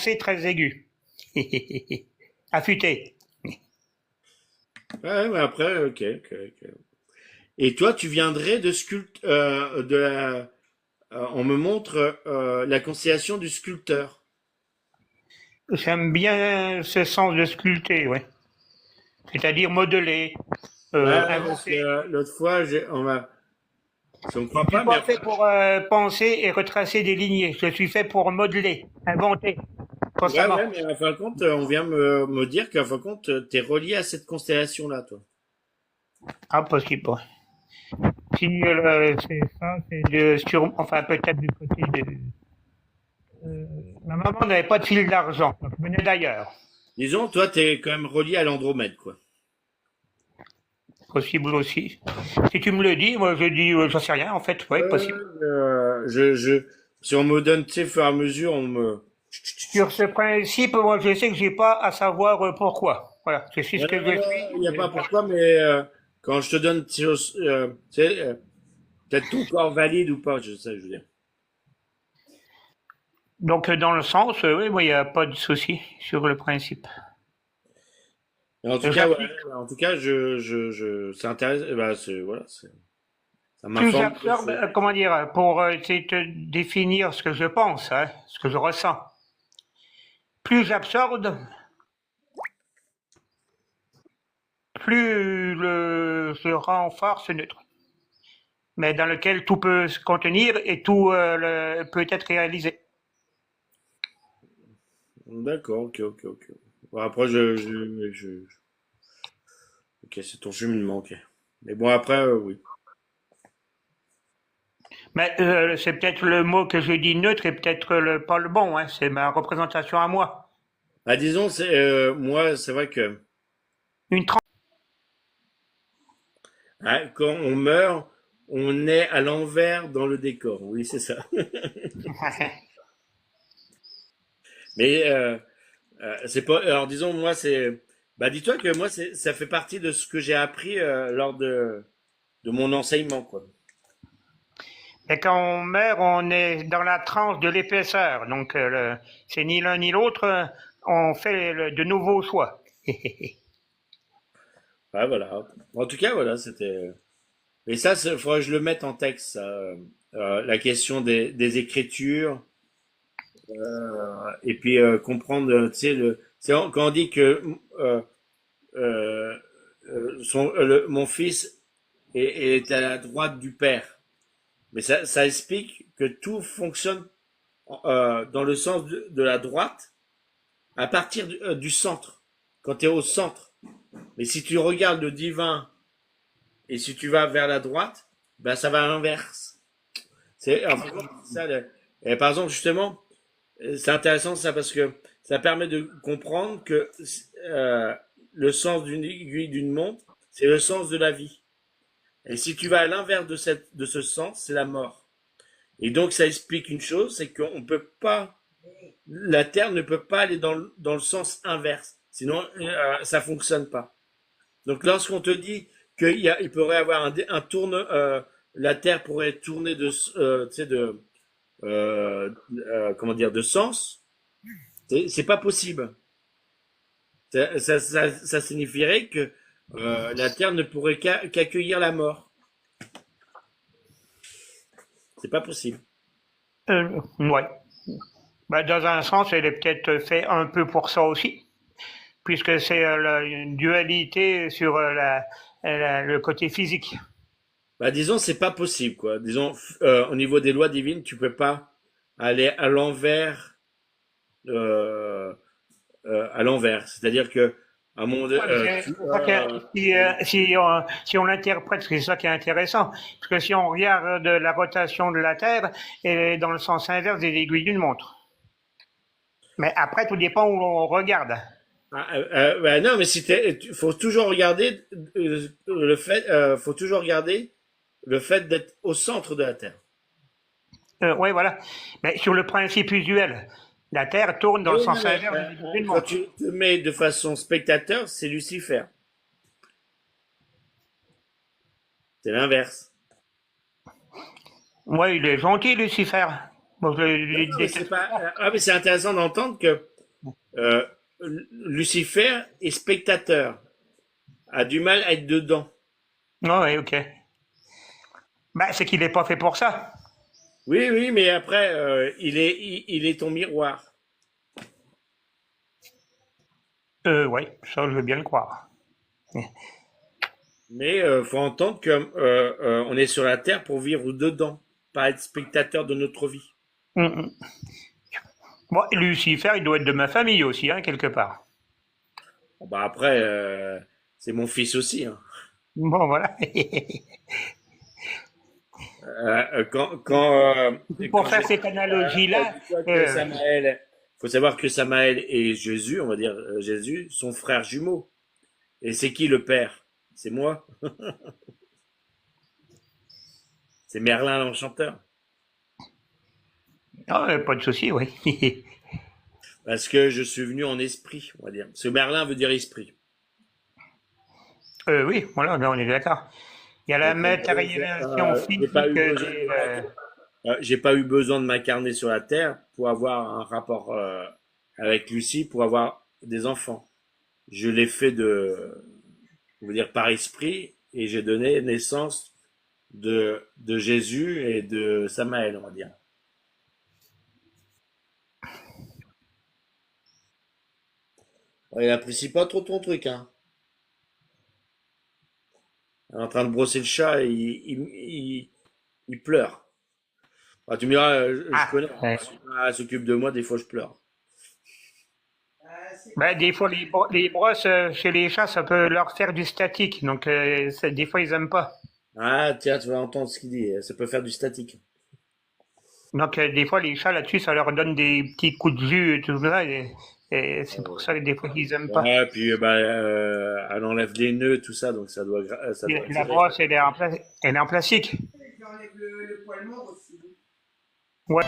prononcé très aigu. Affûté. Ouais, mais après, ok. Et toi, tu viendrais de on me montre la constellation du sculpteur. J'aime bien ce sens de sculpter, ouais. C'est-à-dire modeler, Ouais, parce inventer. que l'autre fois, si on ne croit Je suis pas, mais pas fait pour penser et retracer des lignées. Je suis fait pour modeler, inventer, constamment. ouais, mais en fin de compte, on vient me dire qu'en fin de compte, t'es relié à cette constellation-là, toi. Ah, possible. Ouais. Si c'est ça, c'est enfin peut-être du côté de. Ma maman n'avait pas de fil d'argent, donc je venais d'ailleurs. Disons, toi, t'es quand même relié à l'Andromède, quoi. Possible aussi. Si tu me le dis, moi je dis, j'en sais rien en fait, oui, possible. Si on me donne, tu sais, au fur et à mesure, on me. Sur ce principe, moi je sais que j'ai pas à savoir pourquoi. Voilà, je suis ce Non, que non, je non, il n'y a suis. pas pourquoi, mais quand je te donne, tu sais, peut-être ton corps valide ou pas, je sais, je veux dire. Donc dans le sens, oui, moi il n'y a pas de souci sur le principe. Et en tout cas, ouais, J'applique. en tout cas, c'est intéressant, bah, voilà, ça Plus m'informe des absurde, choses. comment dire, pour essayer de te définir ce que je pense, hein, ce que je ressens. Plus absurde, plus je rends farce neutre, mais dans lequel tout peut se contenir et tout peut être réalisé. D'accord, ok. Bon, après, ok, c'est ton cheminement, ok. Mais bon, après, oui. Mais c'est peut-être le mot que je dis neutre et peut-être pas le bon, hein, c'est ma représentation à moi. Ah, disons, moi, c'est vrai que Une ah, quand on meurt, on est à l'envers dans le décor. Oui, c'est ça. Mais c'est pas. Alors, disons, moi, c'est. Bah, dis-toi que moi, ça fait partie de ce que j'ai appris lors de mon enseignement, quoi. Et quand on meurt, on est dans la tranche de l'épaisseur. Donc, c'est ni l'un ni l'autre. On fait de nouveaux choix. Ouais, voilà. En tout cas, voilà, c'était. Mais ça, il faudrait que je le mette en texte, ça, la question des écritures, et puis comprendre, tu sais, quand on dit que euh, mon fils est à la droite du père, mais ça explique que tout fonctionne dans le sens de la droite à partir du centre, quand tu es au centre. Mais si tu regardes le divin et si tu vas vers la droite, ben ça va à l'inverse. En fait, c'est ça. Et par exemple, justement, c'est intéressant ça parce que ça permet de comprendre que euh, le sens d'une aiguille d'une montre, c'est le sens de la vie. Et si tu vas à l'inverse de ce sens, c'est la mort. Et donc ça explique une chose, c'est qu'on peut pas, la Terre ne peut pas aller dans le sens inverse, sinon ça fonctionne pas. Donc lorsqu'on te dit il pourrait avoir un tourne, la Terre pourrait tourner tu sais, comment dire, de sens, c'est pas possible. Ça signifierait que la Terre ne pourrait qu'accueillir la mort. C'est pas possible. Ouais. Ben, dans un sens, elle est peut-être fait un peu pour ça aussi, puisque c'est une dualité sur le côté physique. Bah, disons, c'est pas possible, quoi. Disons, au niveau des lois divines, tu peux pas aller à l'envers. C'est-à-dire que, à un moment donné, Ouais, c'est ça si on l'interprète, c'est ça qui est intéressant. Parce que si on regarde la rotation de la Terre, elle est dans le sens inverse des aiguilles d'une montre. Mais après, tout dépend où on regarde. bah, non, mais faut toujours regarder faut toujours regarder le fait d'être au centre de la Terre. Oui, voilà. Mais sur le principe usuel, la Terre tourne dans le Oui, non, sens mais inverse des aiguilles d'une quand montre. tu te mets de façon spectateur, c'est Lucifer. C'est l'inverse. Oui, il est gentil, Lucifer. Moi, je Non, le non, mais c'est déteste pas. pas. Ah, mais c'est intéressant d'entendre que Euh, Lucifer est spectateur, a du mal à être dedans. Ah ouais, ok. Bah, c'est qu'il n'est pas fait pour ça. Oui, oui, mais après, il est ton miroir. Ouais, ça, je veux bien le croire. Mais faut entendre que on est sur la terre pour vivre dedans, pas être spectateur de notre vie. Hum, hum. Bon, Lucifer, il doit être de ma famille aussi, hein, quelque part. Bon, bah après, c'est mon fils aussi, hein. Bon, voilà. Pour Quand faire j'ai cette analogie-là, dis-toi que euh, Samaël, faut savoir que Samaël et Jésus, on va dire Jésus, sont frères jumeaux. Et c'est qui le père? C'est moi. C'est Merlin l'enchanteur. pas de souci, oui. Parce que je suis venu en esprit, on va dire. Parce que Merlin veut dire esprit. Oui, voilà, là, on est d'accord. Il y a la Donc, matérialisation physique j'ai pas eu besoin de m'incarner sur la terre pour avoir un rapport avec Lucie, pour avoir des enfants. Je l'ai fait on va dire par esprit, et j'ai donné naissance de Jésus et de Samaël, on va dire. Ouais, il apprécie pas trop ton truc, hein. Il est en train de brosser le chat et il pleure. Ah, tu me diras, je Ah, connais, ouais. elle s'occupe de moi, des fois je pleure. Ben, des fois, les brosses chez les chats, ça peut leur faire du statique. Donc, des fois, ils aiment pas. Ah, tiens, tu vas entendre ce qu'il dit, ça peut faire du statique. Donc, des fois, les chats, là-dessus, ça leur donne des petits coups de jus et tout ça. Et c'est pour ça que des fois, ils aiment pas. Ouais, puis bah, elle enlève les nœuds, tout ça, donc ça doit La tirer. brosse, elle est en plastique. Ouais.